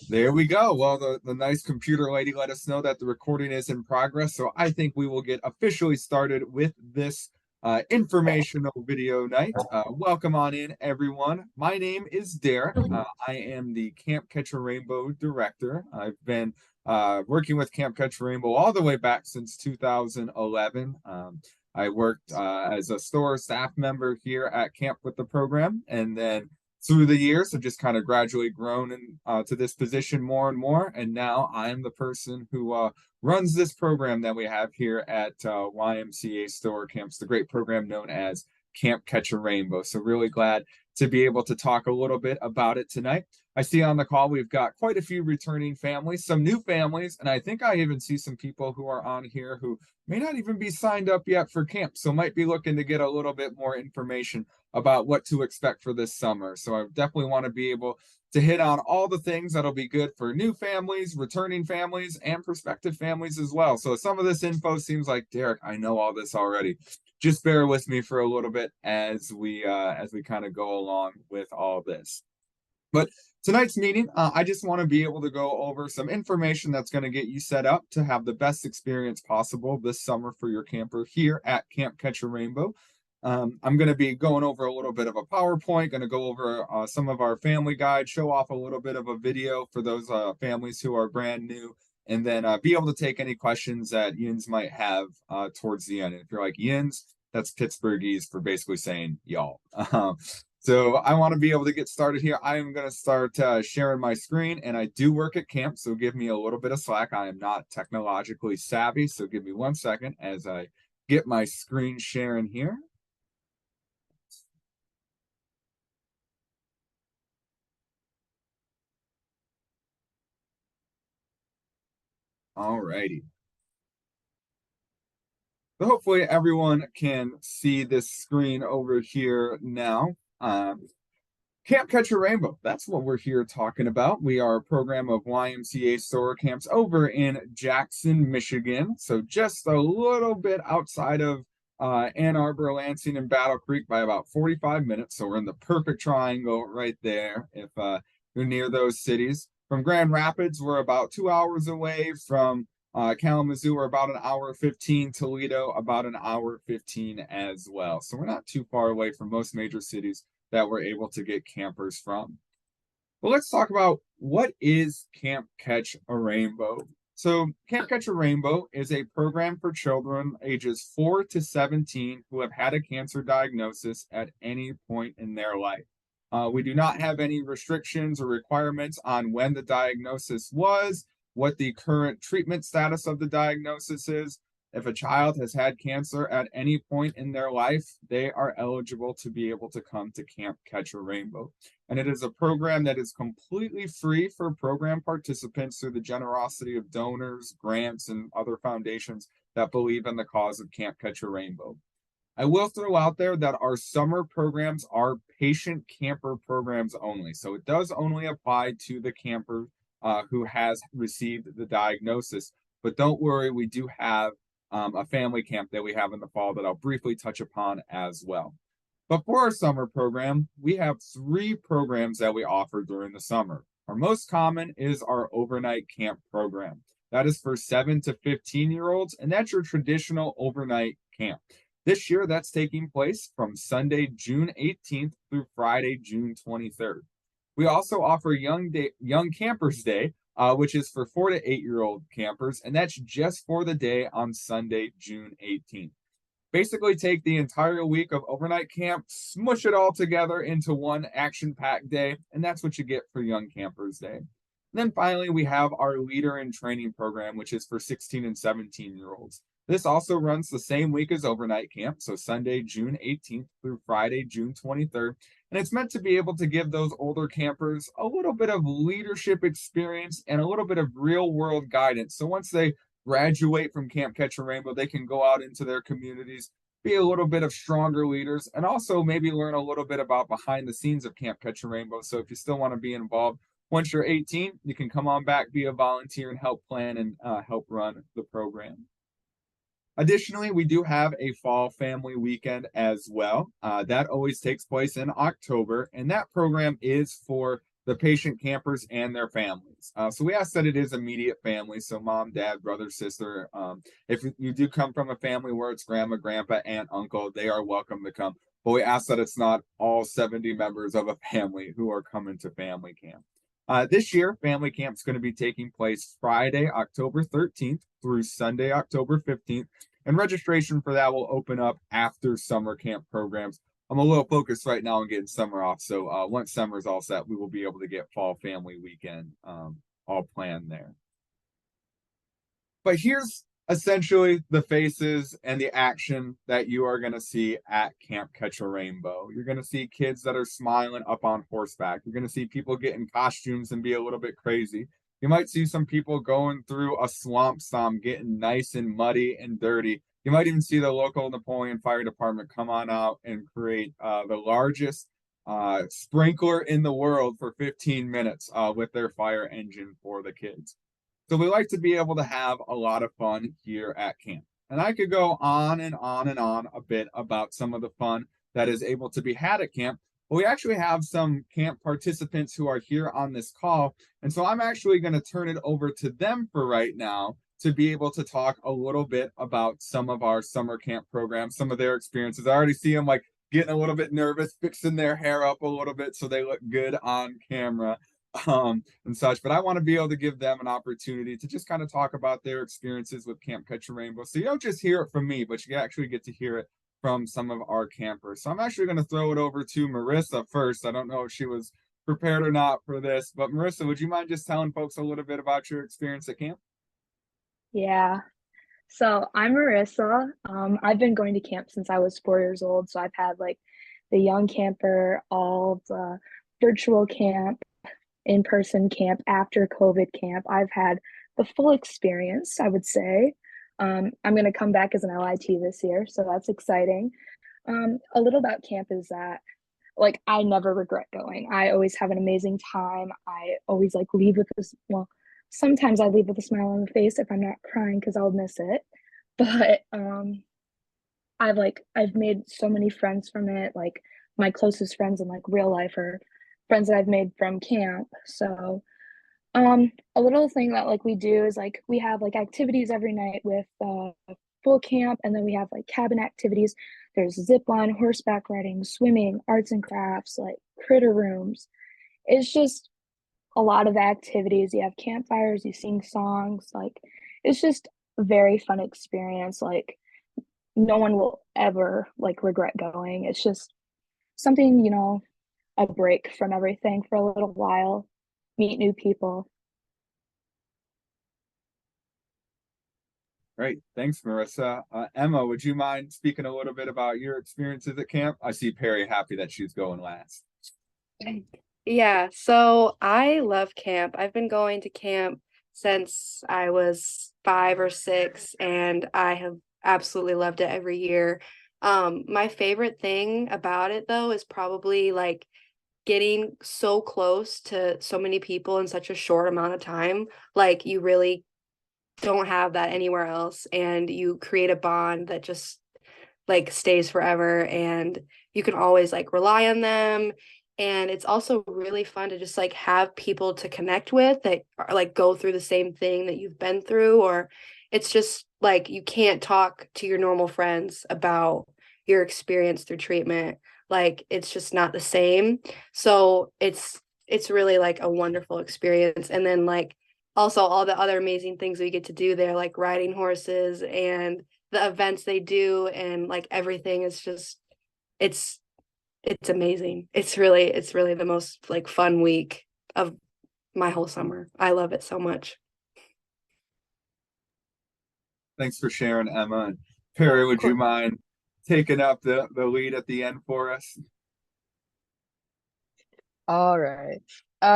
There we go. Well, the nice computer lady let us know that the recording is in progress. So I think we will get officially started with this informational video night. Welcome on in, everyone. My name is Derek. I am the Camp Catch a Rainbow director. I've been working with Camp Catch a Rainbow all the way back since 2011. I worked as a store staff member here at camp with the program, and then through the years have just kind of gradually grown to this position more and more. And now I am the person who runs this program that we have here at YMCA Store Camps, the great program known as Camp Catch a Rainbow. So really glad to be able to talk a little bit about it tonight. I see on the call we've got quite a few returning families, some new families, and I think I even see some people who are on here who may not even be signed up yet for camp, so might be looking to get a little bit more information about what to expect for this summer. So I definitely want to be able to hit on all the things that'll be good for new families, returning families, and prospective families as well. So some of this info seems like, Derek, I know all this already. Just bear with me for a little bit as we kind of go along with all this. But tonight's meeting, I just want to be able to go over some information that's going to get you set up to have the best experience possible this summer for your camper here at Camp Catch a Rainbow. I'm going to be going over a little bit of a PowerPoint, going to go over some of our family guide, show off a little bit of a video for those families who are brand new, and then be able to take any questions that Yins might have towards the end. And if you're like Yins, that's Pittsburghese for basically saying y'all. So I want to be able to get started here. I am going to start sharing my screen, and I do work at camp, so give me a little bit of slack. I am not technologically savvy, so give me 1 second as I get my screen sharing here. All righty. So hopefully everyone can see this screen over here now. Camp Catch a Rainbow, that's what we're here talking about. We are a program of YMCA store camps over in Jackson, Michigan. So just a little bit outside of Ann Arbor, Lansing, and Battle Creek by about 45 minutes. So we're in the perfect triangle right there if you're near those cities. From Grand Rapids, we're about 2 hours away. From Kalamazoo, we're about an hour 15. Toledo, about an hour 15 as well. So we're not too far away from most major cities that we're able to get campers from. But let's talk about what is Camp Catch a Rainbow. So Camp Catch a Rainbow is a program for children ages 4 to 17 who have had a cancer diagnosis at any point in their life. We do not have any restrictions or requirements on when the diagnosis was, what the current treatment status of the diagnosis is. If a child has had cancer at any point in their life, they are eligible to be able to come to Camp Catch a Rainbow. And it is a program that is completely free for program participants through the generosity of donors, grants, and other foundations that believe in the cause of Camp Catch a Rainbow. I will throw out there that our summer programs are patient camper programs only. So it does only apply to the camper who has received the diagnosis. But don't worry, we do have a family camp that we have in the fall that I'll briefly touch upon as well. But for our summer program, we have 3 programs that we offer during the summer. Our most common is our overnight camp program. That is for 7 to 15-year-olds, and that's your traditional overnight camp. This year, that's taking place from Sunday, June 18th through Friday, June 23rd. We also offer Young Campers Day, which is for 4 to 8-year-old campers, and that's just for the day on Sunday, June 18th. Basically, take the entire week of overnight camp, smush it all together into one action-packed day, and that's what you get for Young Campers Day. And then finally, we have our Leader in Training program, which is for 16 and 17-year-olds. This also runs the same week as overnight camp, so Sunday, June 18th through Friday, June 23rd. And it's meant to be able to give those older campers a little bit of leadership experience and a little bit of real world guidance. So once they graduate from Camp Catch a Rainbow, they can go out into their communities, be a little bit of stronger leaders, and also maybe learn a little bit about behind the scenes of Camp Catch a Rainbow. So if you still want to be involved, once you're 18, you can come on back, be a volunteer, and help plan and help run the program. Additionally, we do have a fall family weekend as well. That always takes place in October, and that program is for the patient campers and their families. So we ask that it is immediate family, so mom, dad, brother, sister. If you do come from a family where it's grandma, grandpa, aunt, uncle, they are welcome to come. But we ask that it's not all 70 members of a family who are coming to family camp. This year, family camp is going to be taking place Friday, October 13th through Sunday, October 15th. And registration for that will open up after summer camp programs. I'm a little focused right now on getting summer off. So once summer's all set, we will be able to get fall family weekend all planned there. But here's essentially the faces and the action that you are going to see at Camp Catch a Rainbow. You're going to see kids that are smiling up on horseback. You're going to see people get in costumes and be a little bit crazy. You might see some people going through a swamp storm, getting nice and muddy and dirty. You might even see the local Napoleon Fire Department come on out and create the largest sprinkler in the world for 15 minutes with their fire engine for the kids. So we like to be able to have a lot of fun here at camp. And I could go on and on and on a bit about some of the fun that is able to be had at camp. But we actually have some camp participants who are here on this call. And so I'm actually going to turn it over to them for right now to be able to talk a little bit about some of our summer camp programs, some of their experiences. I already see them like getting a little bit nervous, fixing their hair up a little bit so they look good on camera and such. But I want to be able to give them an opportunity to just kind of talk about their experiences with Camp Catch a Rainbow. So you don't just hear it from me, but you actually get to hear it from some of our campers. So I'm actually going to throw it over to Marissa first. I don't know if she was prepared or not for this, but Marissa, would you mind just telling folks a little bit about your experience at camp? Yeah. So I'm Marissa. I've been going to camp since I was 4 years old. So I've had like the young camper, all the virtual camp, in-person camp, after COVID camp. I've had the full experience, I would say. I'm going to come back as an LIT this year, so that's exciting. A little about camp is that like I never regret going. I always have an amazing time. I always like leave with this, well, sometimes I leave with a smile on the face if I'm not crying because I'll miss it. But I've made so many friends from it. Like my closest friends in like real life are friends that I've made from camp. So a little thing that like we do is like we have like activities every night with full camp, and then we have like cabin activities. There's zip line, horseback riding, swimming, arts and crafts, like critter rooms. It's just a lot of activities. You have campfires, you sing songs, like it's just a very fun experience. Like no one will ever like regret going. It's just something, a break from everything for a little while, meet new people. Great. Thanks, Marissa. Emma, would you mind speaking a little bit about your experiences at camp? I see Perry happy that she's going last. Yeah, so I love camp. I've been going to camp since I was 5 or 6, and I have absolutely loved it every year. My favorite thing about it though is probably like getting so close to so many people in such a short amount of time. Like you really don't have that anywhere else, and you create a bond that just like stays forever, and you can always like rely on them. And it's also really fun to just like have people to connect with that are, like go through the same thing that you've been through, or it's just like you can't talk to your normal friends about your experience through treatment. Like it's just not the same. So it's really like a wonderful experience. And then like also all the other amazing things we get to do there, like riding horses and the events they do, and like everything is just it's it's amazing. It's really the most like fun week of my whole summer. I love it so much. Thanks for sharing, Emma. And Perry, Of would you course. mind taking up the lead at the end for us? All right.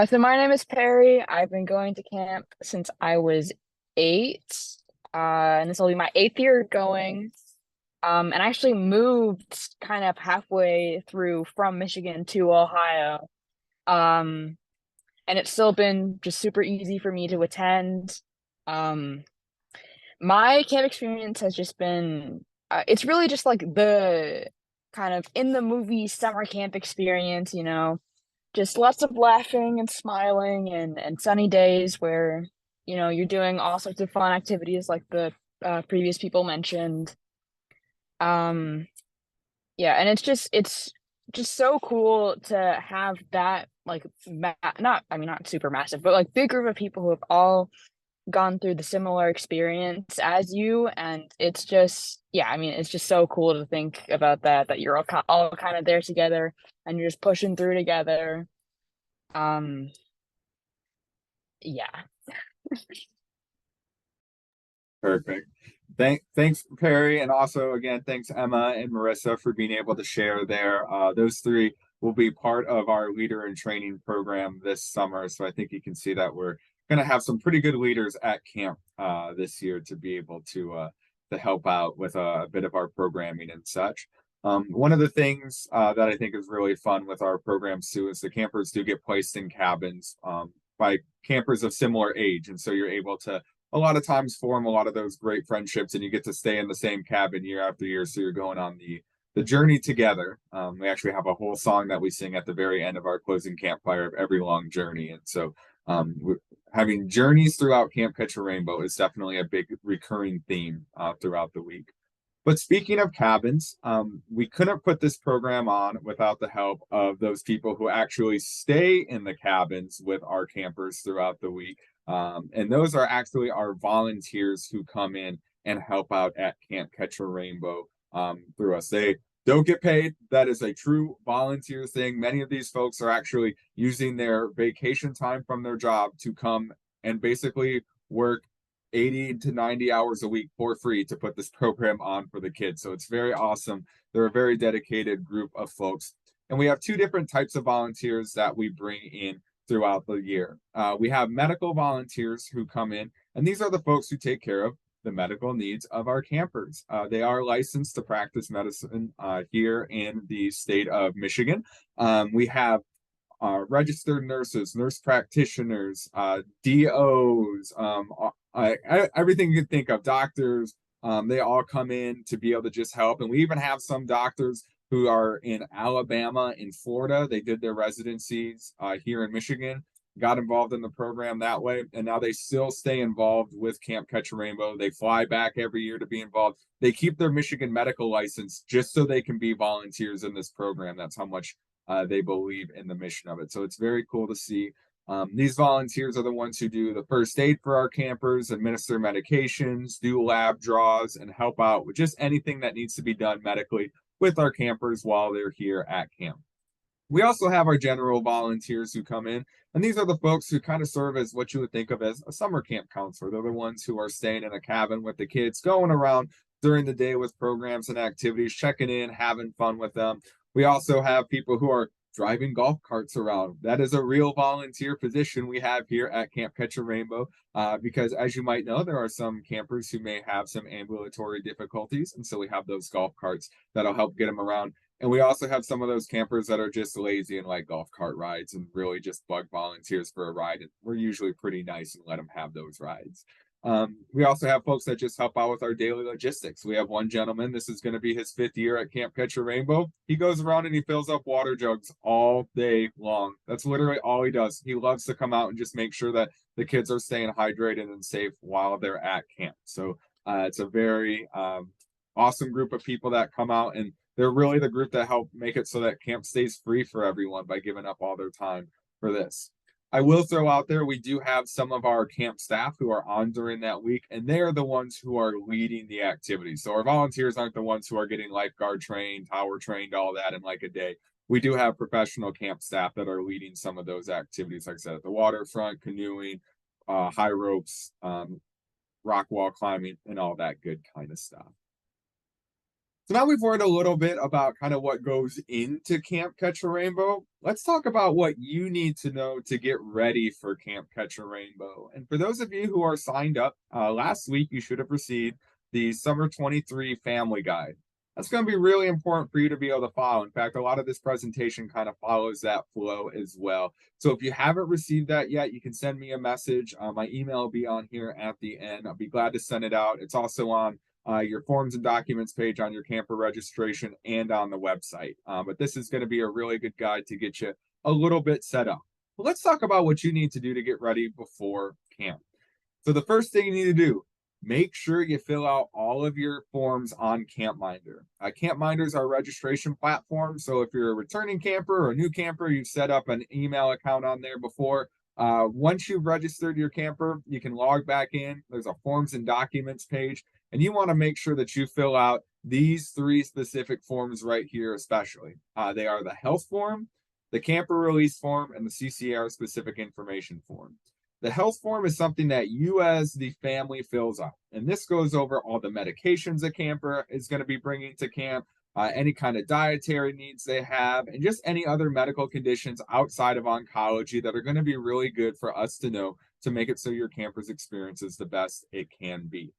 So my name is Perry. I've been going to camp since I was 8. And this will be my 8th year going. And I actually moved kind of halfway through from Michigan to Ohio. Um, and it's still been just super easy for me to attend. Um, my camp experience has just been, it's really just like the kind of in the movie summer camp experience, just lots of laughing and smiling and sunny days where, you know, you're doing all sorts of fun activities like the previous people mentioned. Um, yeah, and it's just so cool to have that like not I mean not super massive, but like big group of people who have all gone through the similar experience as you, and it's just yeah, I mean it's just so cool to think about that you're all kind of there together and you're just pushing through together. Um, yeah. Perfect. Thanks, Perry, and also again, thanks Emma and Marissa for being able to share there. Those three will be part of our leader in training program this summer. So I think you can see that we're going to have some pretty good leaders at camp this year to be able to help out with a bit of our programming and such. One of the things that I think is really fun with our programs too is the campers do get placed in cabins by campers of similar age, and so you're able to a lot of times form a lot of those great friendships, and you get to stay in the same cabin year after year. So you're going on the journey together. We actually have a whole song that we sing at the very end of our closing campfire of every long journey. And so having journeys throughout Camp Catch a Rainbow is definitely a big recurring theme throughout the week. But speaking of cabins, we couldn't put this program on without the help of those people who actually stay in the cabins with our campers throughout the week. And those are actually our volunteers who come in and help out at Camp Catch a Rainbow through us. They don't get paid. That is a true volunteer thing. Many of these folks are actually using their vacation time from their job to come and basically work 80 to 90 hours a week for free to put this program on for the kids. So it's very awesome. They're a very dedicated group of folks. And we have two different types of volunteers that we bring in throughout the year. We have medical volunteers who come in, and these are the folks who take care of the medical needs of our campers. They are licensed to practice medicine here in the state of Michigan. We have registered nurses, nurse practitioners, DOs, everything you can think of, doctors. They all come in to be able to just help. And we even have some doctors who are in Alabama, in Florida. They did their residencies here in Michigan, got involved in the program that way, and now they still stay involved with Camp Catch a Rainbow. They fly back every year to be involved. They keep their Michigan medical license just so they can be volunteers in this program. That's how much they believe in the mission of it. So it's very cool to see. These volunteers are the ones who do the first aid for our campers, administer medications, do lab draws, and help out with just anything that needs to be done medically with our campers while they're here at camp. We also have our general volunteers who come in, and these are the folks who kind of serve as what you would think of as a summer camp counselor. They're the ones who are staying in a cabin with the kids, going around during the day with programs and activities, checking in, having fun with them. We also have people who are driving golf carts around. That is a real volunteer position we have here at Camp Catch a Rainbow, because as you might know, there are some campers who may have some ambulatory difficulties, and so we have those golf carts that'll help get them around. And we also have some of those campers that are just lazy and like golf cart rides and really just bug volunteers for a ride. And we're usually pretty nice and let them have those rides. We also have folks that just help out with our daily logistics. We have one gentleman, this is going to be his 5th year at Camp Catch a Rainbow. He goes around and he fills up water jugs all day long. That's literally all he does. He loves to come out and just make sure that the kids are staying hydrated and safe while they're at camp. So it's a very awesome group of people that come out, and they're really the group that help make it so that camp stays free for everyone by giving up all their time for this. I will throw out there, we do have some of our camp staff who are on during that week, and they are the ones who are leading the activities. So our volunteers aren't the ones who are getting lifeguard trained, tower trained, all that in like a day. We do have professional camp staff that are leading some of those activities, like I said, at the waterfront, canoeing, high ropes, rock wall climbing, and all that good kind of stuff. So now we've learned a little bit about kind of what goes into Camp Catch a Rainbow. Let's talk about what you need to know to get ready for Camp Catch a Rainbow. And for those of you who are signed up, last week you should have received the Summer 23 Family Guide. That's going to be really important for you to be able to follow. In fact, a lot of this presentation kind of follows that flow as well. So if you haven't received that yet, you can send me a message. My email will be on here at the end. I'll be glad to send it out. It's also on your forms and documents page on your camper registration and on the website. But this is going to be a really good guide to get you a little bit set up. But let's talk about what you need to do to get ready before camp. So the first thing you need to do, make sure you fill out all of your forms on CampMinder. CampMinder is our registration platform. So if you're a returning camper or a new camper, you've set up an email account on there before. Once you've registered your camper, you can log back in. There's a forms and documents page, and you want to make sure that you fill out these 3 specific forms right here, especially. They are the health form, the camper release form, and the CCR specific information form. The health form is something that you as the family fills out. And this goes over all the medications a camper is going to be bringing to camp, any kind of dietary needs they have, and just any other medical conditions outside of oncology that are going to be really good for us to know to make it so your camper's experience is the best it can be.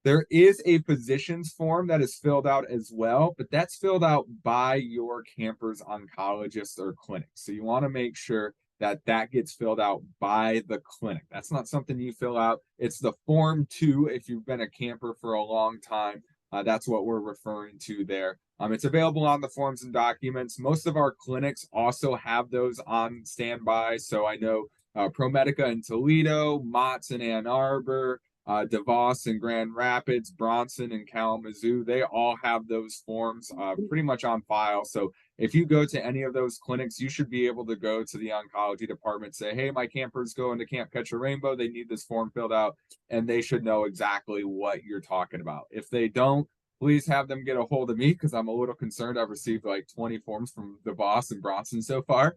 There is a physician's form that is filled out as well, but that's filled out by your camper's oncologist or clinic. So you want to make sure that gets filled out by the clinic. That's not something you fill out. It's the Form 2 if you've been a camper for a long time. That's what we're referring to there. It's available on the forms and documents. Most of our clinics also have those on standby. So I know ProMedica in Toledo, Mott's in Ann Arbor, DeVos in Grand Rapids, Bronson in Kalamazoo, they all have those forms pretty much on file. So if you go to any of those clinics, you should be able to go to the oncology department, say, hey, my camper's going to Camp Catch a Rainbow. They need this form filled out, and they should know exactly what you're talking about. If they don't, please have them get a hold of me because I'm a little concerned. I've received like 20 forms from DeVos and Bronson so far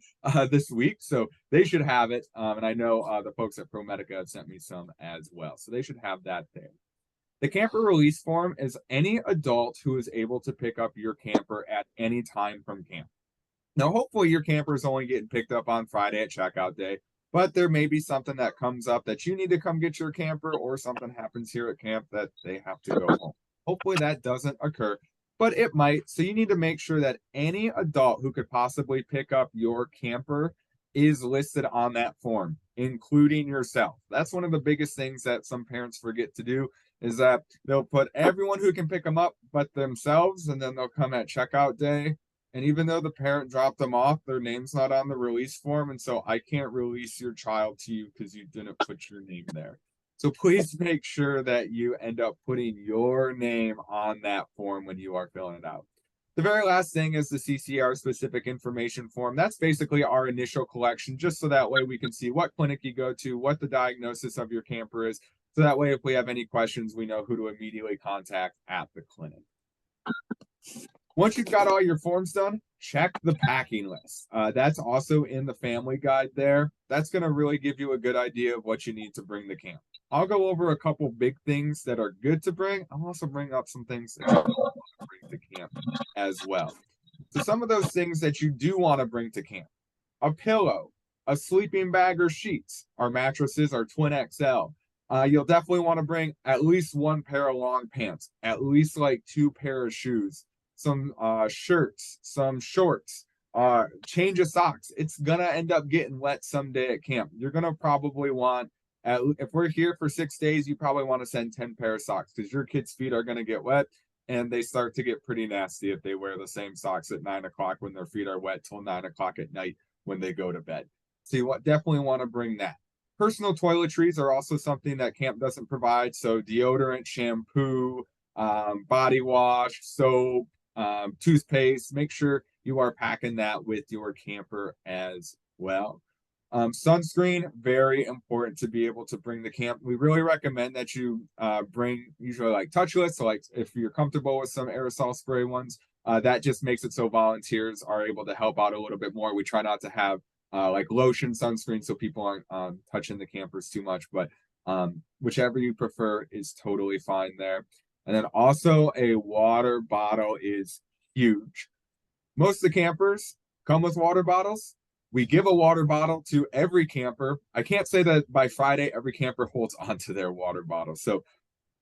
this week. So they should have it. And I know the folks at ProMedica have sent me some as well. So they should have that there. The camper release form is any adult who is able to pick up your camper at any time from camp. Now, hopefully your camper is only getting picked up on Friday at checkout day, but there may be something that comes up that you need to come get your camper, or something happens here at camp that they have to go home. Hopefully that doesn't occur, but it might. So you need to make sure that any adult who could possibly pick up your camper is listed on that form, including yourself. That's one of the biggest things that some parents forget to do, is that they'll put everyone who can pick them up but themselves, and then they'll come at checkout day. And even though the parent dropped them off, their name's not on the release form. And so I can't release your child to you because you didn't put your name there. So please make sure that you end up putting your name on that form when you are filling it out. The very last thing is the CCR specific information form. That's basically our initial collection, just so that way we can see what clinic you go to, what the diagnosis of your camper is. So that way, if we have any questions, we know who to immediately contact at the clinic. Once you've got all your forms done, check the packing list. That's also in the family guide there. That's going to really give you a good idea of what you need to bring to camp. I'll go over a couple big things that are good to bring. I'll also bring up some things that you want to bring to camp as well. So some of those things that you do want to bring to camp: a pillow, a sleeping bag or sheets. Our mattresses are twin XL. You'll definitely want to bring at least 1 pair of long pants, at least like 2 pair of shoes, some shirts, some shorts, change of socks. It's gonna end up getting wet someday at camp. You're gonna probably want, if we're here for 6 days, you probably want to send 10 pair of socks, because your kids' feet are gonna get wet, and they start to get pretty nasty if they wear the same socks at 9 o'clock when their feet are wet till 9 o'clock at night when they go to bed. So you definitely want to bring that. Personal toiletries are also something that camp doesn't provide. So deodorant, shampoo, body wash, soap, toothpaste. Make sure you are packing that with your camper as well. Sunscreen, very important to be able to bring to camp. We really recommend that you bring usually like touchless. So like if you're comfortable with some aerosol spray ones, that just makes it so volunteers are able to help out a little bit more. We try not to have like lotion sunscreen so people aren't touching the campers too much, but whichever you prefer is totally fine there. And then also a water bottle is huge. Most of the campers come with water bottles. We give a water bottle to every camper. I can't say that by Friday every camper holds onto their water bottle. So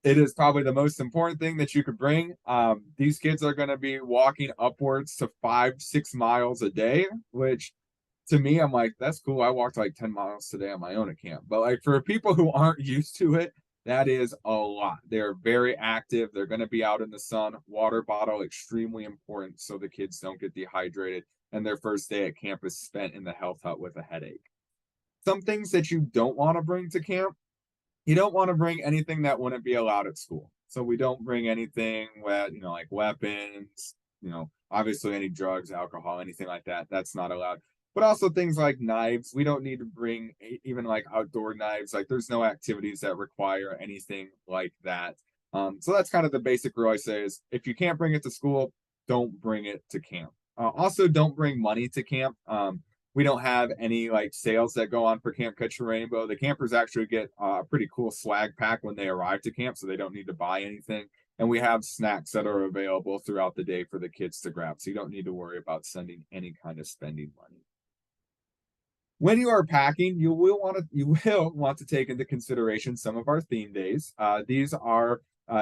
it is probably the most important thing that you could bring. These kids are going to be walking upwards to 5-6 miles a day, which to me, I'm like, that's cool. I walked like 10 miles today on my own at camp. But like for people who aren't used to it, that is a lot. They're very active. They're going to be out in the sun. Water bottle, extremely important so the kids don't get dehydrated. and their first day at camp is spent in the health hut with a headache. Some things that you don't want to bring to camp: you don't want to bring anything that wouldn't be allowed at school. So we don't bring anything with, like weapons, obviously any drugs, alcohol, anything like that. That's not allowed. But also things like knives. We don't need to bring even like outdoor knives. Like there's no activities that require anything like that. So that's kind of the basic rule I say is if you can't bring it to school, don't bring it to camp. Also, don't bring money to camp. We don't have any like sales that go on for Camp Catch a Rainbow. The campers actually get a pretty cool swag pack when they arrive to camp, so they don't need to buy anything. And we have snacks that are available throughout the day for the kids to grab, so you don't need to worry about sending any kind of spending money. When you are packing, you will want to take into consideration some of our theme days. These are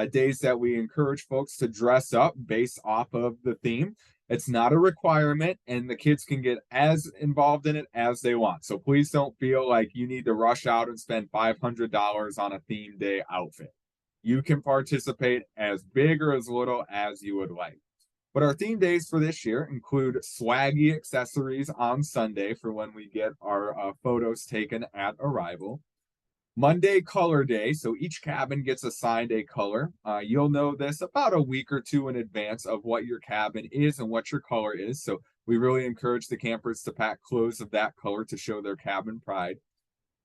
days that we encourage folks to dress up based off of the theme. It's not a requirement, and the kids can get as involved in it as they want. So please don't feel like you need to rush out and spend $500 on a theme day outfit. You can participate as big or as little as you would like. But our theme days for this year include swaggy accessories on Sunday for when we get our photos taken at arrival. Monday, color day. So each cabin gets assigned a color. You'll know this about a week or two in advance of what your cabin is and what your color is. So we really encourage the campers to pack clothes of that color to show their cabin pride.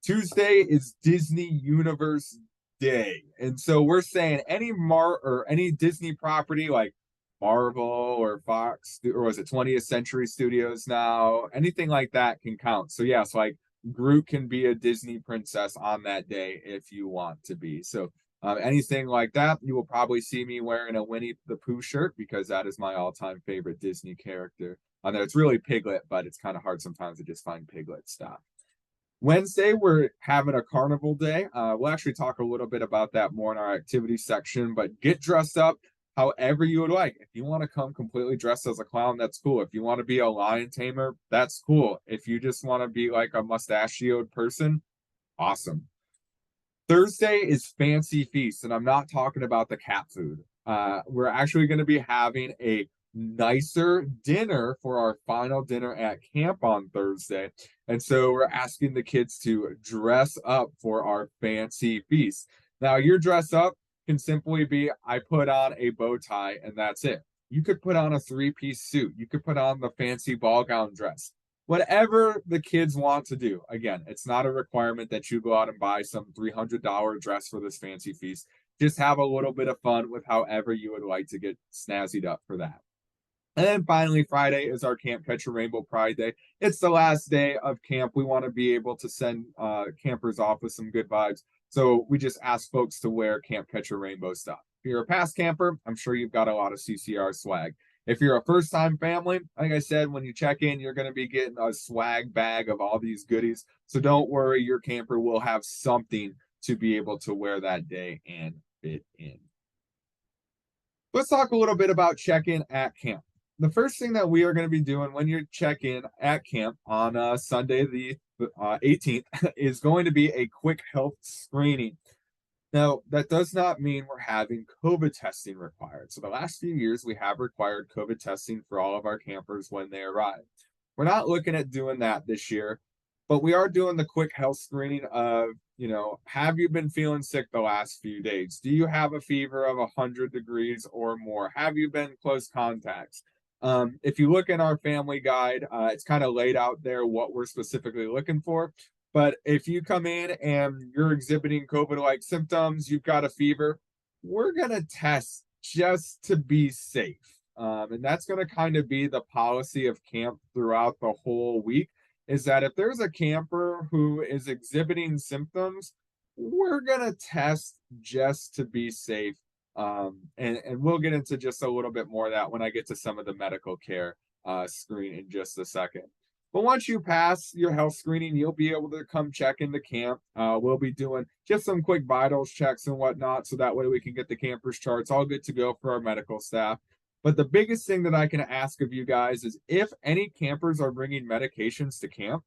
Tuesday is Disney Universe Day. And so we're saying any Disney property like Marvel or Fox, or was it 20th Century Studios now? Anything like that can count. So yes, like Groot can be a Disney princess on that day if you want to be. So anything like that, you will probably see me wearing a Winnie the Pooh shirt because that is my all-time favorite Disney character. On there, it's really Piglet, but it's kind of hard sometimes to just find Piglet stuff. Wednesday, we're having a carnival day. We'll actually talk a little bit about that more in our activity section, but get dressed up however you would like. If you want to come completely dressed as a clown, that's cool. If you want to be a lion tamer, that's cool. If you just want to be like a mustachioed person, awesome. Thursday is Fancy Feast, and I'm not talking about the cat food. We're actually going to be having a nicer dinner for our final dinner at camp on Thursday. And so we're asking the kids to dress up for our Fancy Feast. Now, your dress up can simply be I put on a bow tie and that's it. You could put on a three-piece suit. You could put on the fancy ball gown dress. Whatever the kids want to do. Again, it's not a requirement that you go out and buy some $300 dress for this Fancy Feast. Just have a little bit of fun with however you would like to get snazzied up for that. And then finally, Friday is our Camp Catch a Rainbow Pride Day. It's the last day of camp. We want to be able to send campers off with some good vibes. So we just ask folks to wear Camp Catch a Rainbow stuff. If you're a past camper, I'm sure you've got a lot of CCR swag. If you're a first-time family, like I said, when you check in, you're going to be getting a swag bag of all these goodies. So don't worry, your camper will have something to be able to wear that day and fit in. Let's talk a little bit about check-in at camp. The first thing that we are going to be doing when you check in at camp on Sunday, the 18th, is going to be a quick health screening. Now, that does not mean we're having COVID testing required. So the last few years, we have required COVID testing for all of our campers when they arrive. We're not looking at doing that this year, but we are doing the quick health screening of, have you been feeling sick the last few days? Do you have a fever of 100 degrees or more? Have you been close contacts? If you look in our family guide, it's kind of laid out there what we're specifically looking for. But if you come in and you're exhibiting COVID-like symptoms, you've got a fever, we're going to test just to be safe. And that's going to kind of be the policy of camp throughout the whole week, is that if there's a camper who is exhibiting symptoms, we're going to test just to be safe. And we'll get into just a little bit more of that when I get to some of the medical care screen in just a second. But once you pass your health screening, you'll be able to come check into camp. We'll be doing just some quick vitals checks and whatnot, so that way we can get the campers charts all good to go for our medical staff. But the biggest thing that I can ask of you guys is if any campers are bringing medications to camp,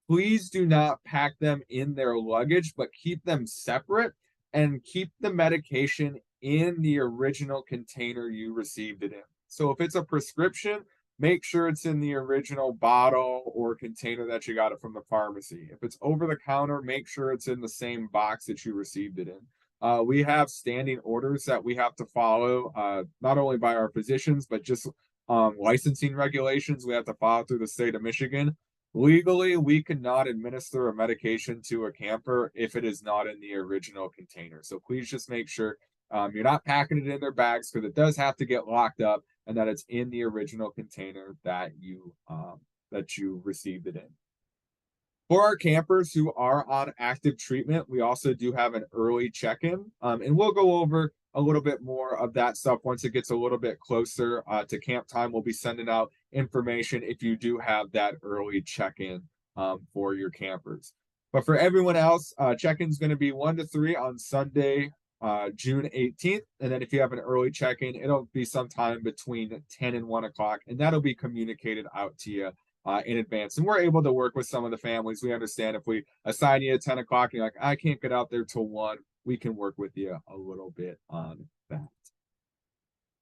please do not pack them in their luggage, but keep them separate and keep the medication in the original container you received it in. So if it's a prescription, make sure it's in the original bottle or container that you got it from the pharmacy. If it's over the counter, make sure it's in the same box that you received it in. We have standing orders that we have to follow, not only by our physicians, but just licensing regulations we have to follow through the state of Michigan. Legally, we cannot administer a medication to a camper if it is not in the original container. So please just make sure you're not packing it in their bags, because it does have to get locked up, and that it's in the original container that you received it in. For our campers who are on active treatment, we also do have an early check-in, and we'll go over a little bit more of that stuff once it gets a little bit closer to camp time. We'll be sending out information if you do have that early check-in for your campers. But for everyone else, check-in is going to be 1 to 3 on Sunday, June 18th. And then if you have an early check-in, it'll be sometime between 10 and 1 o'clock, and that'll be communicated out to you in advance. And we're able to work with some of the families. We understand if we assign you at 10 o'clock and you're like, I can't get out there till 1, we can work with you a little bit on that.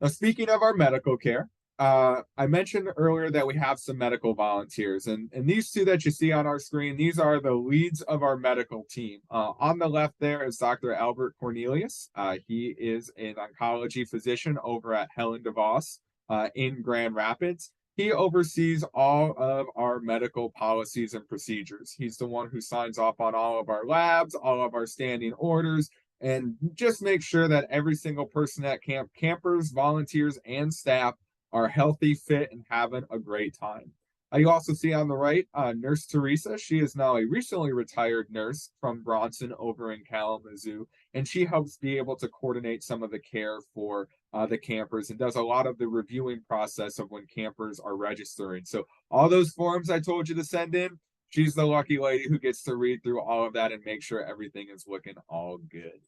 Now, speaking of our medical care, I mentioned earlier that we have some medical volunteers, and these two that you see on our screen, these are the leads of our medical team. On the left there is Dr. Albert Cornelius. He is an oncology physician over at Helen DeVos in Grand Rapids. He oversees all of our medical policies and procedures. He's the one who signs off on all of our labs, all of our standing orders, and just make sure that every single person at camp, campers, volunteers, and staff, are healthy, fit, and having a great time. You also see on the right, Nurse Teresa. She is now a recently retired nurse from Bronson over in Kalamazoo, and she helps be able to coordinate some of the care for the campers and does a lot of the reviewing process of when campers are registering. So all those forms I told you to send in, she's the lucky lady who gets to read through all of that and make sure everything is looking all good.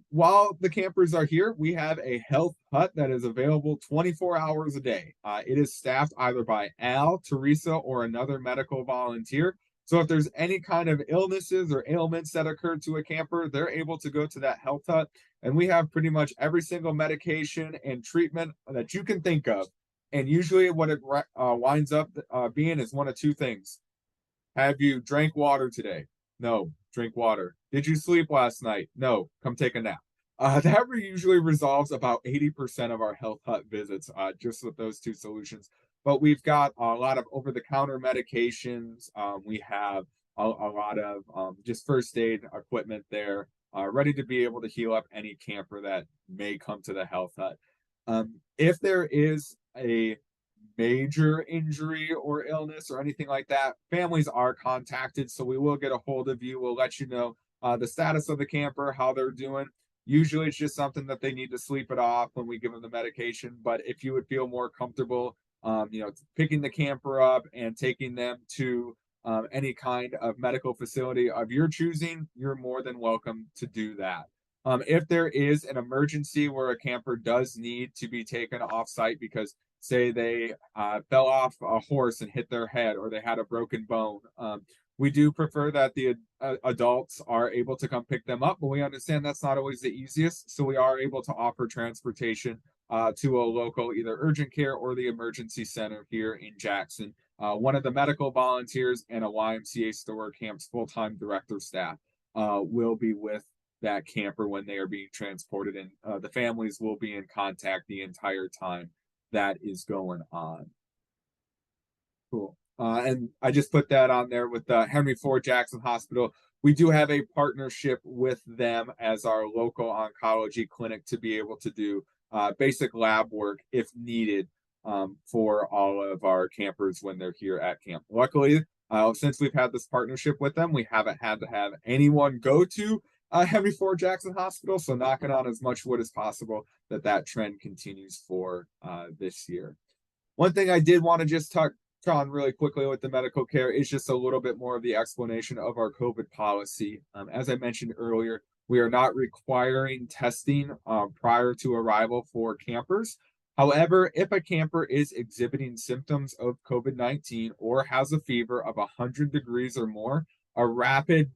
While the campers are here, we have a health hut that is available 24 hours a day. It is staffed either by Al, Teresa, or another medical volunteer. So if there's any kind of illnesses or ailments that occur to a camper, they're able to go to that health hut, and we have pretty much every single medication and treatment that you can think of. And usually what it winds up being is one of two things. Have you drank water today? No, drink water. Did you sleep last night? No, come take a nap. That usually resolves about 80% of our health hut visits, just with those two solutions. But we've got a lot of over-the-counter medications. We have a lot of just first aid equipment there, ready to be able to heal up any camper that may come to the health hut. If there is a major injury or illness or anything like that, families are contacted, so we will get a hold of you. We'll let you know the status of the camper, how they're doing. Usually it's just something that they need to sleep it off when we give them the medication, but if you would feel more comfortable picking the camper up and taking them to any kind of medical facility of your choosing, you're more than welcome to do that. If there is an emergency where a camper does need to be taken off site because say they fell off a horse and hit their head, or they had a broken bone, we do prefer that the adults are able to come pick them up, but we understand that's not always the easiest. So we are able to offer transportation to a local either urgent care or the emergency center here in Jackson. One of the medical volunteers and a YMCA Store Camp's full-time director staff will be with that camper when they are being transported, and the families will be in contact the entire time that is going on. Cool. And I just put that on there with Henry Ford Jackson Hospital. We do have a partnership with them as our local oncology clinic to be able to do basic lab work if needed for all of our campers when they're here at camp. Luckily, since we've had this partnership with them, we haven't had to have anyone go to Henry Ford Jackson Hospital. So knocking on as much wood as possible that trend continues for this year. One thing I did want to just touch on really quickly with the medical care is just a little bit more of the explanation of our COVID policy. As I mentioned earlier, we are not requiring testing prior to arrival for campers. However, if a camper is exhibiting symptoms of COVID-19 or has a fever of 100 degrees or more, a rapid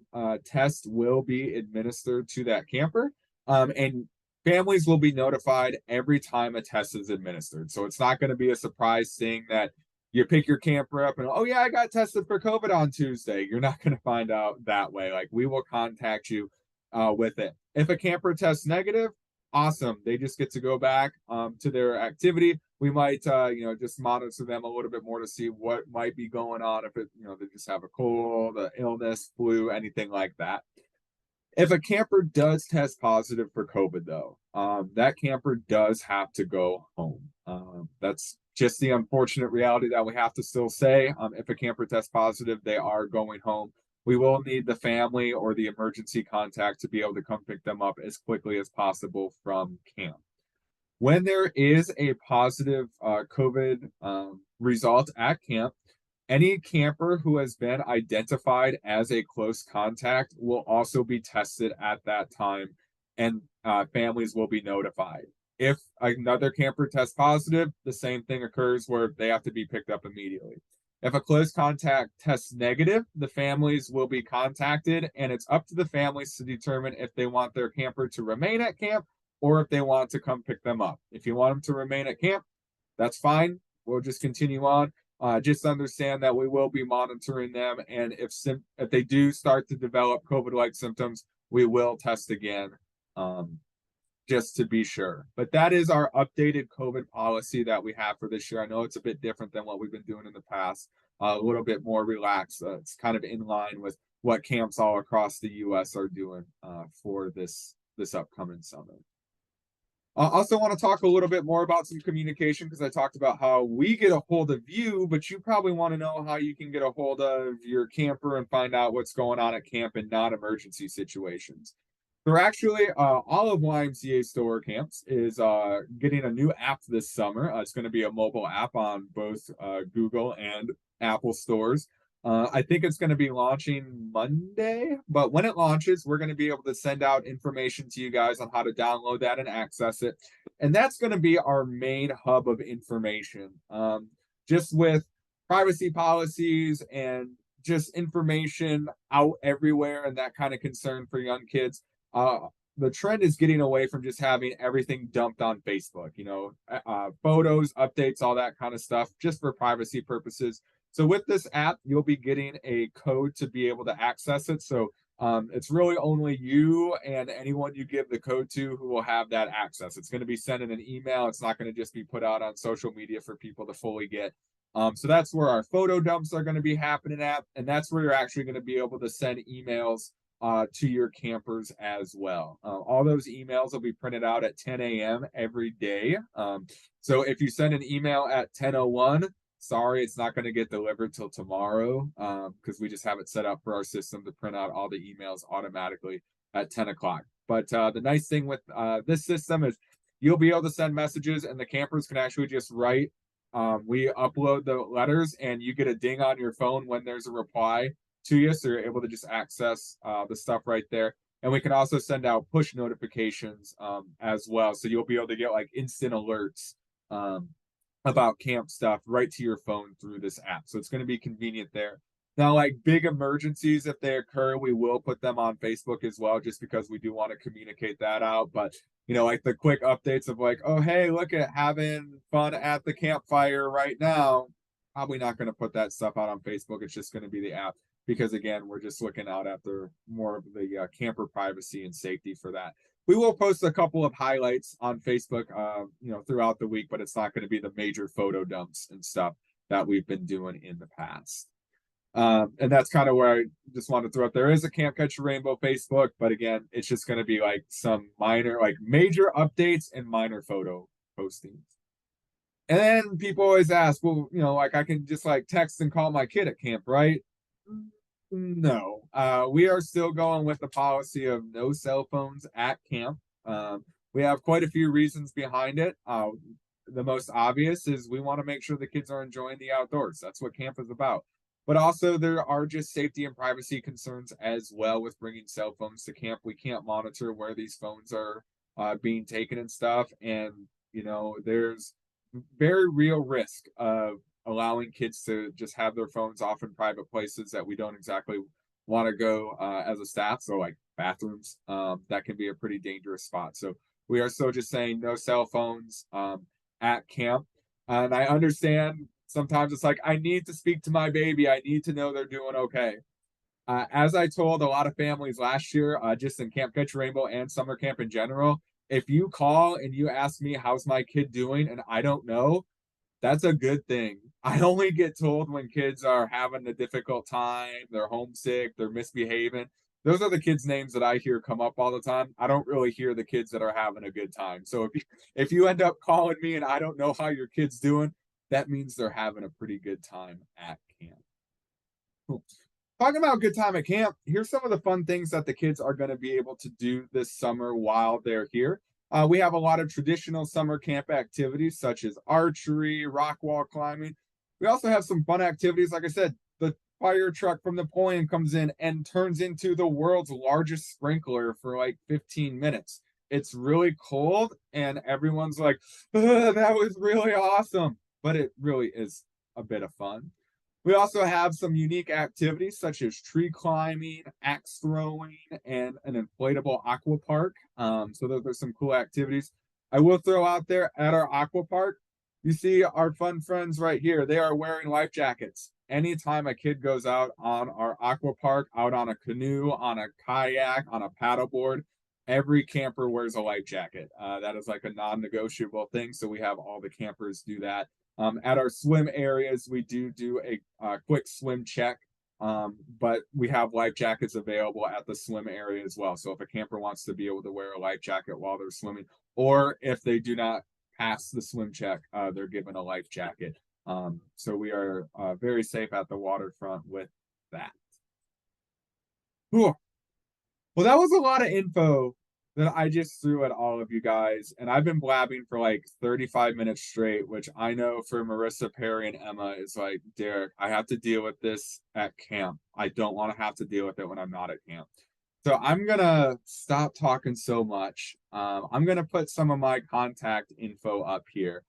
test will be administered to that camper. And families will be notified every time a test is administered. So it's not going to be a surprise thing that you pick your camper up and, oh, yeah, I got tested for COVID on Tuesday. You're not going to find out that way. Like, we will contact you with it. If a camper tests negative, awesome. They just get to go back to their activity. We might, just monitor them a little bit more to see what might be going on. If it, they just have a cold, an illness, flu, anything like that. If a camper does test positive for COVID, though, that camper does have to go home. That's just the unfortunate reality that we have to still say. If a camper tests positive, they are going home. We will need the family or the emergency contact to be able to come pick them up as quickly as possible from camp. When there is a positive COVID result at camp, any camper who has been identified as a close contact will also be tested at that time, and families will be notified. If another camper tests positive, the same thing occurs where they have to be picked up immediately. If a close contact tests negative, the families will be contacted, and it's up to the families to determine if they want their camper to remain at camp or if they want to come pick them up. If you want them to remain at camp, that's fine. We'll just continue on. Just understand that we will be monitoring them, and if they do start to develop COVID-like symptoms, we will test again, just to be sure. But that is our updated COVID policy that we have for this year. I know it's a bit different than what we've been doing in the past, a little bit more relaxed. It's kind of in line with what camps all across the U.S. are doing for this upcoming summer. I also want to talk a little bit more about some communication, because I talked about how we get a hold of you, but you probably want to know how you can get a hold of your camper and find out what's going on at camp in non-emergency situations. They're actually, all of YMCA Store Camps is getting a new app this summer. It's going to be a mobile app on both Google and Apple stores. I think it's going to be launching Monday, but when it launches, we're going to be able to send out information to you guys on how to download that and access it. And that's going to be our main hub of information. Just with privacy policies and just information out everywhere and that kind of concern for young kids. The trend is getting away from just having everything dumped on Facebook, photos, updates, all that kind of stuff, just for privacy purposes. So with this app, you'll be getting a code to be able to access it. So it's really only you and anyone you give the code to who will have that access. It's going to be sent in an email. It's not going to just be put out on social media for people to fully get. So that's where our photo dumps are going to be happening at. And that's where you're actually going to be able to send emails to your campers as well. All those emails will be printed out at 10 a.m. every day. So if you send an email at 10:01, sorry, it's not going to get delivered till tomorrow, because we just have it set up for our system to print out all the emails automatically at 10 o'clock. But the nice thing with this system is you'll be able to send messages, and the campers can actually just write. We upload the letters, and you get a ding on your phone when there's a reply to you, so you're able to just access the stuff right there. And we can also send out push notifications as well, so you'll be able to get like instant alerts about camp stuff right to your phone through this app. So it's going to be convenient there. Now, like big emergencies, if they occur, we will put them on Facebook as well, just because we do want to communicate that out. But, like the quick updates of like, oh, hey, look at having fun at the campfire right now. Probably not going to put that stuff out on Facebook. It's just going to be the app, because again, we're just looking out after more of the camper privacy and safety for that. We will post a couple of highlights on Facebook, throughout the week, but it's not going to be the major photo dumps and stuff that we've been doing in the past. And that's kind of where I just wanted to throw up. There is a Camp Catch a Rainbow Facebook, but again, it's just going to be like some minor, like major updates and minor photo postings. And then people always ask, well, like I can just like text and call my kid at camp, right? No, we are still going with the policy of no cell phones at camp. We have quite a few reasons behind it. The most obvious is we want to make sure the kids are enjoying the outdoors. That's what camp is about. But also there are just safety and privacy concerns as well with bringing cell phones to camp. We can't monitor where these phones are being taken and stuff. And, there's very real risk of allowing kids to just have their phones off in private places that we don't exactly want to go as a staff. So like bathrooms, that can be a pretty dangerous spot. So we are still just saying no cell phones at camp. And I understand sometimes it's like, I need to speak to my baby. I need to know they're doing okay. As I told a lot of families last year, just in Camp Catch Rainbow and summer camp in general, if you call and you ask me, how's my kid doing? And I don't know, that's a good thing. I only get told when kids are having a difficult time, they're homesick, they're misbehaving. Those are the kids' names that I hear come up all the time. I don't really hear the kids that are having a good time. So if you end up calling me and I don't know how your kid's doing, that means they're having a pretty good time at camp. Cool. Talking about a good time at camp, here's some of the fun things that the kids are going to be able to do this summer while they're here. We have a lot of traditional summer camp activities such as archery, rock wall climbing. We also have some fun activities. Like I said, the fire truck from Napoleon comes in and turns into the world's largest sprinkler for like 15 minutes. It's really cold, and everyone's like, that was really awesome. But it really is a bit of fun. We also have some unique activities such as tree climbing, axe throwing, and an inflatable aqua park. So those are some cool activities. I will throw out there at our aqua park, you see our fun friends right here. They are wearing life jackets. Anytime a kid goes out on our aqua park, out on a canoe, on a kayak, on a paddleboard, every camper wears a life jacket. That is like a non-negotiable thing. So we have all the campers do that. At our swim areas, we do a quick swim check, but we have life jackets available at the swim area as well. So if a camper wants to be able to wear a life jacket while they're swimming, or if they do not pass the swim check, they're given a life jacket. So we are very safe at the waterfront with that. Cool. Well, that was a lot of info that I just threw at all of you guys, and I've been blabbing for like 35 minutes straight, which I know for Marissa, Perry, and Emma is like, Derek, I have to deal with this at camp. I don't want to have to deal with it when I'm not at camp. So I'm gonna stop talking so much. I'm gonna put some of my contact info up here.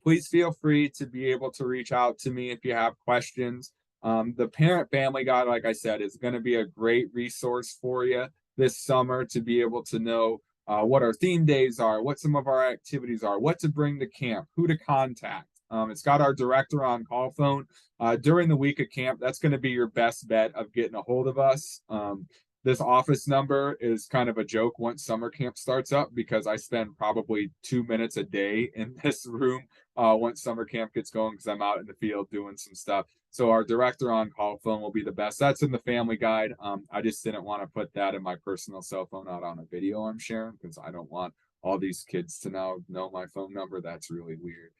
Please feel free to be able to reach out to me if you have questions. The Parent Family Guide, like I said, is going to be a great resource for you this summer to be able to know what our theme days are, what some of our activities are, what to bring to camp, who to contact. It's got our director on call phone during the week of camp. That's going to be your best bet of getting a hold of us. This office number is kind of a joke once summer camp starts up because I spend probably 2 minutes a day in this room once summer camp gets going because I'm out in the field doing some stuff. So our director on call phone will be the best. That's in the family guide. I just didn't want to put that in my personal cell phone out on a video I'm sharing because I don't want all these kids to now know my phone number. That's really weird.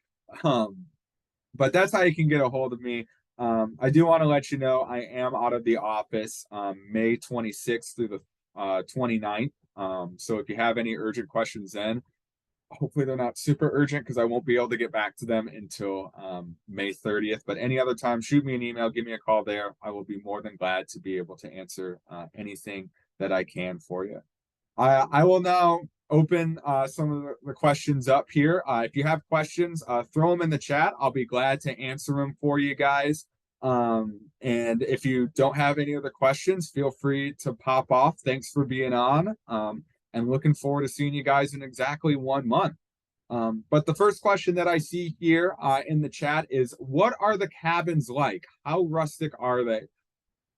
But that's how you can get a hold of me. I do want to let you know I am out of the office May 26th through the 29th. So if you have any urgent questions then, hopefully they're not super urgent because I won't be able to get back to them until May 30th. But any other time, shoot me an email, give me a call there. I will be more than glad to be able to answer anything that I can for you. I will now open some of the questions up here. If you have questions, throw them in the chat. I'll be glad to answer them for you guys. And if you don't have any other questions, feel free to pop off. Thanks for being on. And looking forward to seeing you guys in exactly 1 month. But the first question that I see here in the chat is, what are the cabins like? How rustic are they?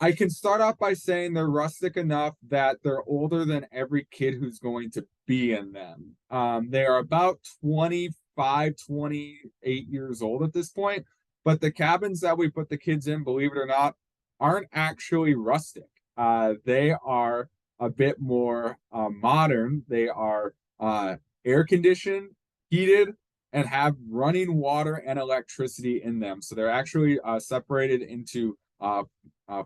I can start off by saying they're rustic enough that they're older than every kid who's going to be in them. They are about 25, 28 years old at this point, but the cabins that we put the kids in, believe it or not, aren't actually rustic. They are a bit more modern. They are air conditioned, heated, and have running water and electricity in them. So they're actually separated into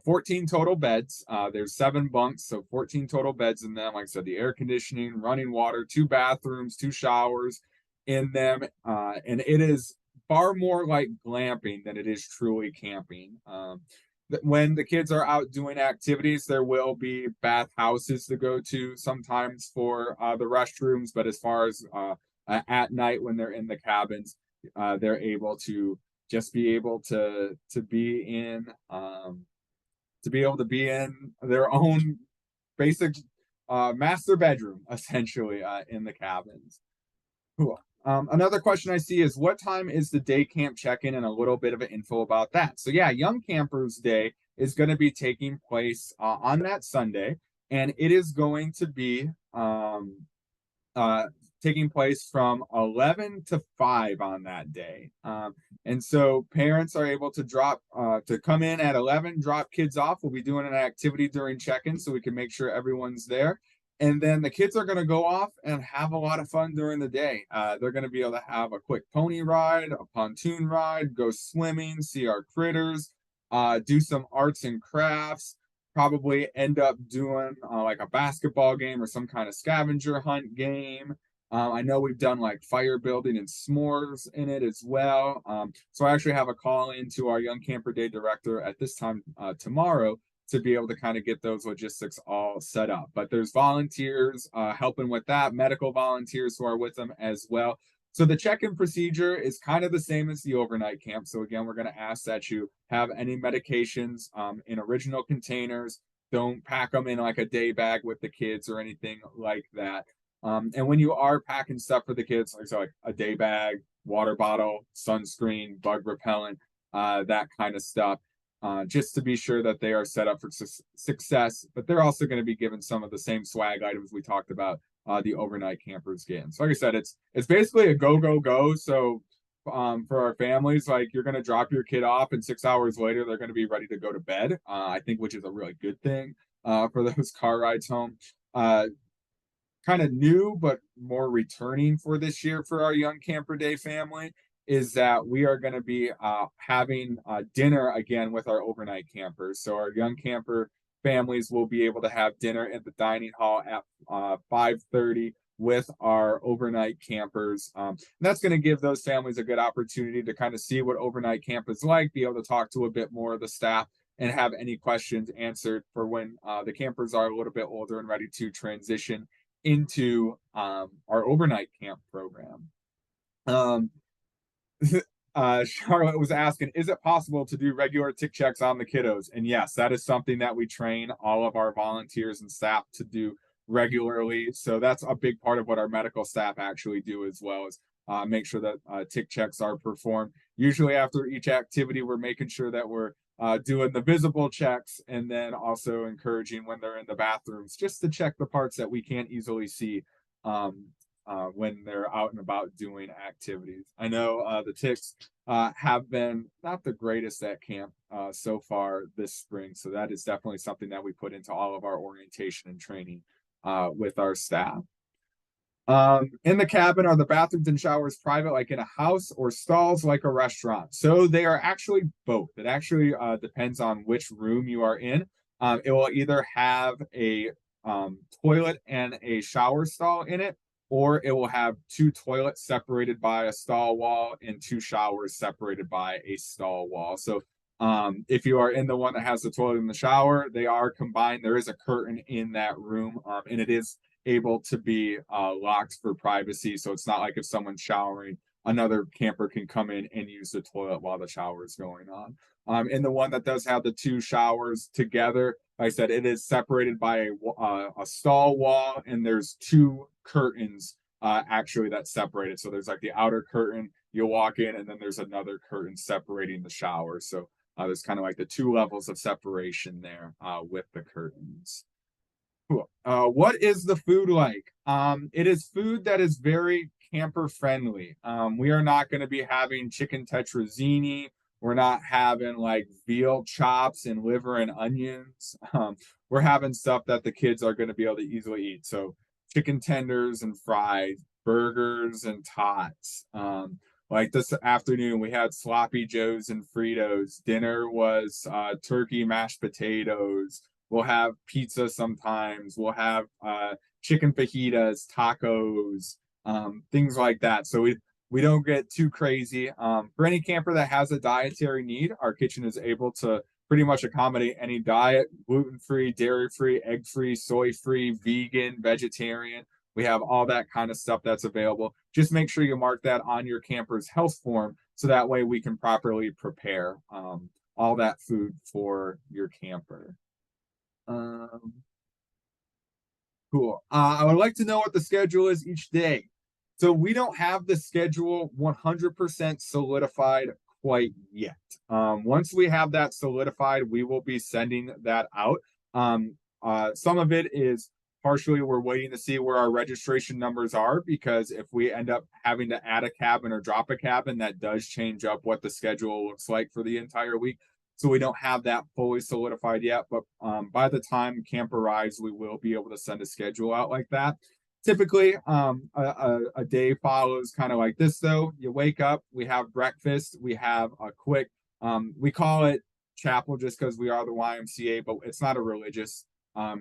14 total beds. There's 7 bunks, so 14 total beds in them. Like I said, the air conditioning, running water, 2 bathrooms, 2 showers in them. And it is far more like glamping than it is truly camping. When the kids are out doing activities, there will be bath houses to go to sometimes for the restrooms. But as far as at night when they're in the cabins, they're able to just be able to be in to be able to be in their own basic master bedroom essentially in the cabins. Cool. Another question I see is what time is the day camp check-in and a little bit of an info about that. So yeah, Young Campers Day is going to be taking place on that Sunday, and it is going to be uh, taking place from 11 to 5 on that day. And so parents are able to to come in at 11, drop kids off. We'll be doing an activity during check-in so we can make sure everyone's there. And then the kids are going to go off and have a lot of fun during the day. They're going to be able to have a quick pony ride, a pontoon ride, go swimming, see our critters, do some arts and crafts, probably end up doing like a basketball game or some kind of scavenger hunt game. I know we've done like fire building and s'mores in it as well. So I actually have a call in to our Young Camper Day director at this time tomorrow to be able to kind of get those logistics all set up. But there's volunteers helping with that, medical volunteers who are with them as well. So the check-in procedure is kind of the same as the overnight camp. So again, we're going to ask that you have any medications in original containers. Don't pack them in like a day bag with the kids or anything like that. And when you are packing stuff for the kids, like a day bag, water bottle, sunscreen, bug repellent, that kind of stuff, just to be sure that they are set up for success. But they're also going to be given some of the same swag items we talked about the overnight campers get. So like I said, it's basically a go. So for our families, like you're going to drop your kid off and 6 hours later, they're going to be ready to go to bed. I think, which is a really good thing for those car rides home. Kind of new, but more returning for this year for our Young Camper Day family is that we are going to be having dinner again with our overnight campers. So our Young Camper families will be able to have dinner at the dining hall at 5:30 with our overnight campers. That's going to give those families a good opportunity to kind of see what overnight camp is like, be able to talk to a bit more of the staff and have any questions answered for when the campers are a little bit older and ready to transition into our overnight camp program. Charlotte was asking, is it possible to do regular tick checks on the kiddos? And yes, that is something that we train all of our volunteers and staff to do regularly. So that's a big part of what our medical staff actually do as well, is make sure that tick checks are performed. Usually after each activity, we're making sure that we're doing the visible checks, and then also encouraging when they're in the bathrooms just to check the parts that we can't easily see when they're out and about doing activities. I know the ticks have been not the greatest at camp so far this spring, so that is definitely something that we put into all of our orientation and training with our staff. In the cabin, are the bathrooms and showers private like in a house, or stalls like a restaurant? So they are actually both. It actually depends on which room you are in. It will either have a toilet and a shower stall in it, or it will have two toilets separated by a stall wall and two showers separated by a stall wall. So if you are in the one that has the toilet and the shower, they are combined. There is a curtain in that room, and it is able to be locked for privacy. So it's not like if someone's showering, another camper can come in and use the toilet while the shower is going on. In the one that does have the two showers together, like I said, it is separated by a stall wall, and there's two curtains actually that separate it. So there's like the outer curtain, you walk in, and then there's another curtain separating the shower. So there's kind of like the two levels of separation there with the curtains. Cool. What is the food like? It is food that is very camper friendly. We are not going to be having chicken tetrazzini. We're not having like veal chops and liver and onions. We're having stuff that the kids are going to be able to easily eat. So chicken tenders and fries, burgers and tots. Like this afternoon, we had sloppy joes and Fritos. Dinner was turkey mashed potatoes. We'll have pizza sometimes. We'll have chicken fajitas, tacos, things like that. So we don't get too crazy. For any camper that has a dietary need, our kitchen is able to pretty much accommodate any diet: gluten-free, dairy-free, egg-free, soy-free, vegan, vegetarian. We have all that kind of stuff that's available. Just make sure you mark that on your camper's health form, so that way we can properly prepare all that food for your camper. Cool. I would like to know what the schedule is each day. So we don't have the schedule 100% solidified quite yet. Once we have that solidified, we will be sending that out. Some of it is partially we're waiting to see where our registration numbers are, because if we end up having to add a cabin or drop a cabin, that does change up what the schedule looks like for the entire week. So we don't have that fully solidified yet, but by the time camp arrives, we will be able to send a schedule out like that. Typically, a day follows kind of like this, though. You wake up, we have breakfast, we have a quick, we call it chapel just because we are the YMCA, but it's not a religious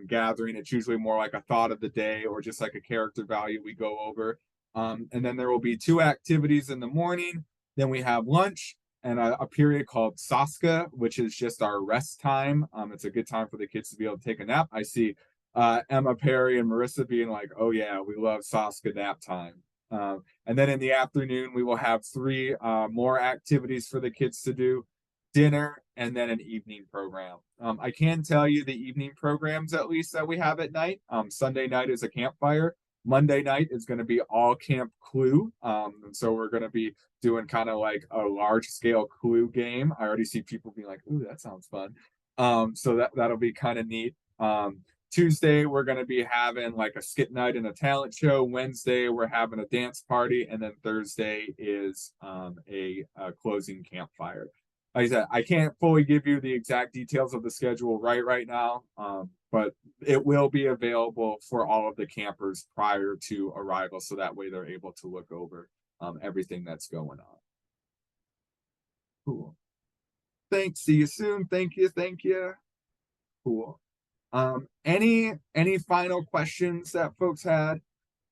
gathering. It's usually more like a thought of the day or just like a character value we go over. And then there will be 2 activities in the morning. Then we have lunch and a period called Saska, which is just our rest time. It's a good time for the kids to be able to take a nap. I see Emma, Perry, and Marissa being like, "Oh yeah, we love Saska nap time." And then in the afternoon, we will have 3 more activities for the kids to do: dinner, and then an evening program. I can tell you the evening programs at least that we have at night. Sunday night is a campfire. Monday night is going to be all camp Clue. And so we're going to be doing kind of like a large scale Clue game. I already see people being like, "Ooh, that sounds fun." So that'll be kind of neat. Tuesday, we're going to be having like a skit night and a talent show. Wednesday, we're having a dance party. And then Thursday is a closing campfire. Like I said, I can't fully give you the exact details of the schedule right now, but it will be available for all of the campers prior to arrival, so that way they're able to look over everything that's going on. Cool. Thanks. See you soon. Thank you. Thank you. Cool. Any final questions that folks had?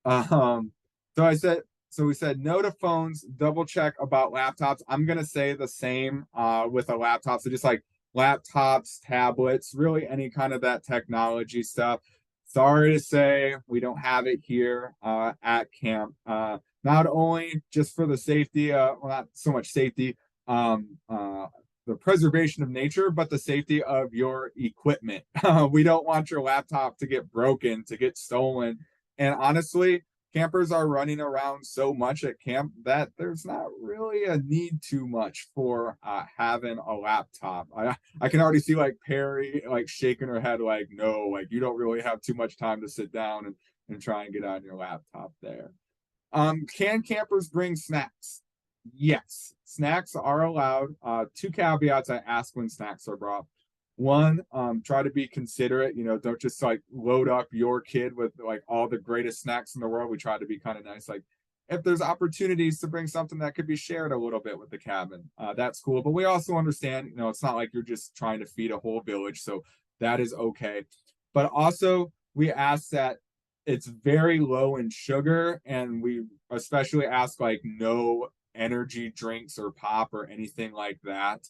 Um, so we said no to phones, double check about laptops. I'm gonna say the same with a laptop. So just like laptops, tablets, really any kind of that technology stuff. Sorry to say we don't have it here at camp. Not only just for the safety, well, not so much safety, the preservation of nature, but the safety of your equipment. We don't want your laptop to get broken, to get stolen. And honestly, campers are running around so much at camp that there's not really a need too much for having a laptop. I can already see like Perry like shaking her head like, no, like you don't really have too much time to sit down and try and get on your laptop there. Can campers bring snacks? Yes, snacks are allowed. 2 caveats I ask when snacks are brought. One, try to be considerate. Don't just like load up your kid with like all the greatest snacks in the world. We try to be kind of nice. Like if there's opportunities to bring something that could be shared a little bit with the cabin, that's cool. But we also understand, it's not like you're just trying to feed a whole village, so that is okay. But also, we ask that it's very low in sugar, and we especially ask like no energy drinks or pop or anything like that.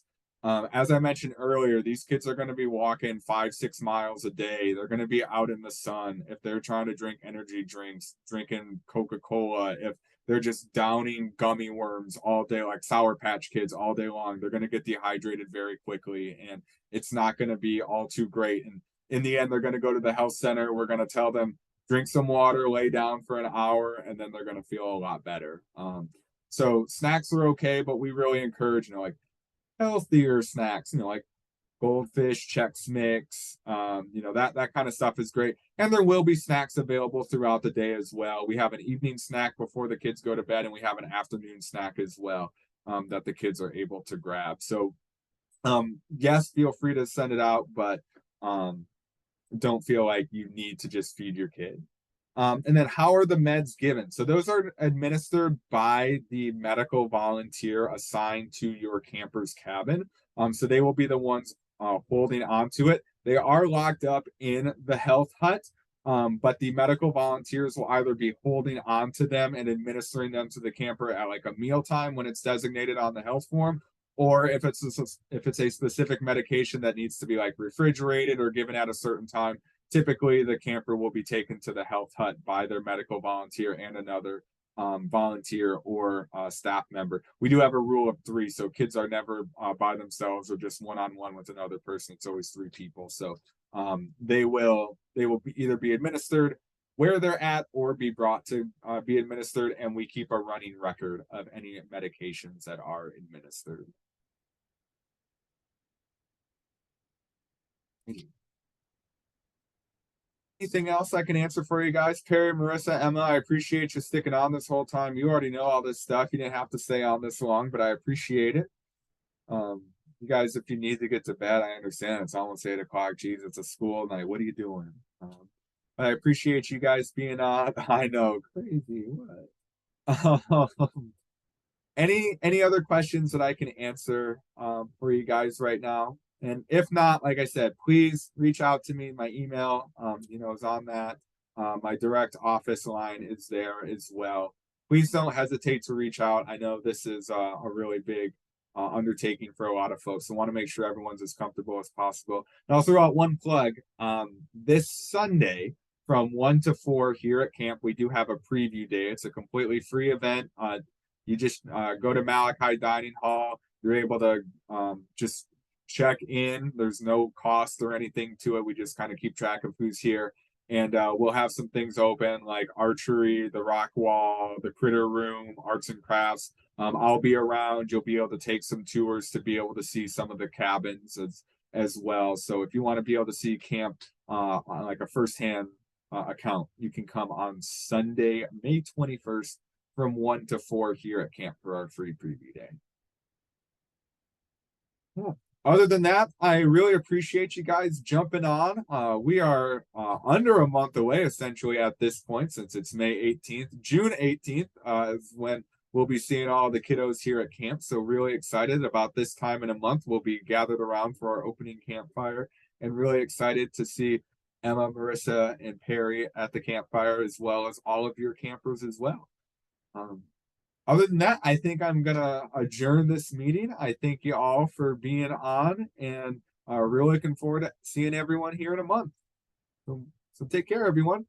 As I mentioned earlier, these kids are going to be walking 5-6 miles a day. They're going to be out in the sun. If they're trying to drink energy drinks, drinking Coca-Cola, if they're just downing gummy worms all day, like Sour Patch Kids all day long, they're going to get dehydrated very quickly, and it's not going to be all too great. And in the end, they're going to go to the health center. We're going to tell them, drink some water, lay down for an hour, and then they're going to feel a lot better. So snacks are okay, but we really encourage, like healthier snacks, like goldfish, Chex Mix, that kind of stuff is great. And there will be snacks available throughout the day as well. We have an evening snack before the kids go to bed, and we have an afternoon snack as well that the kids are able to grab. So yes, feel free to send it out, but don't feel like you need to just feed your kid. And then how are the meds given? So those are administered by the medical volunteer assigned to your camper's cabin. So they will be the ones holding onto it. They are locked up in the health hut, but the medical volunteers will either be holding onto them and administering them to the camper at like a mealtime when it's designated on the health form, or if it's a specific medication that needs to be like refrigerated or given at a certain time. Typically, the camper will be taken to the health hut by their medical volunteer and another volunteer or staff member. We do have a rule of 3, so kids are never by themselves or just one-on-one with another person. It's always 3 people. So they will either be administered where they're at or be brought to be administered, and we keep a running record of any medications that are administered. Anything else I can answer for you guys? Perry, Marissa, Emma, I appreciate you sticking on this whole time. You already know all this stuff. You didn't have to stay on this long, but I appreciate it. You guys, if you need to get to bed, I understand. It's almost 8 o'clock. Geez, it's a school night. What are you doing? But I appreciate you guys being on. I know, crazy. What? Any other questions that I can answer for you guys right now? And if not, like I said, please reach out to me. My email, is on that. My direct office line is there as well. Please don't hesitate to reach out. I know this is a really big undertaking for a lot of folks. So I want to make sure everyone's as comfortable as possible. And I'll throw out one plug. This Sunday from 1 to 4 here at camp, we do have a preview day. It's a completely free event. You just go to Malachi Dining Hall. You're able to just check in. There's no cost or anything to it. We just kind of keep track of who's here. And we'll have some things open like archery, the rock wall, the critter room, arts and crafts. I'll be around. You'll be able to take some tours to be able to see some of the cabins as well. So if you want to be able to see camp on like a firsthand account, you can come on Sunday, May 21st from 1 to 4 here at camp for our free preview day. Yeah. Other than that, I really appreciate you guys jumping on. We are under a month away, essentially, at this point, since it's May 18th. June 18th is when we'll be seeing all the kiddos here at camp. So really excited about this time in a month. We'll be gathered around for our opening campfire, and really excited to see Emma, Marissa, and Perry at the campfire, as well as all of your campers as well. Other than that, I think I'm gonna adjourn this meeting. I thank you all for being on, and really looking forward to seeing everyone here in a month. So take care, everyone.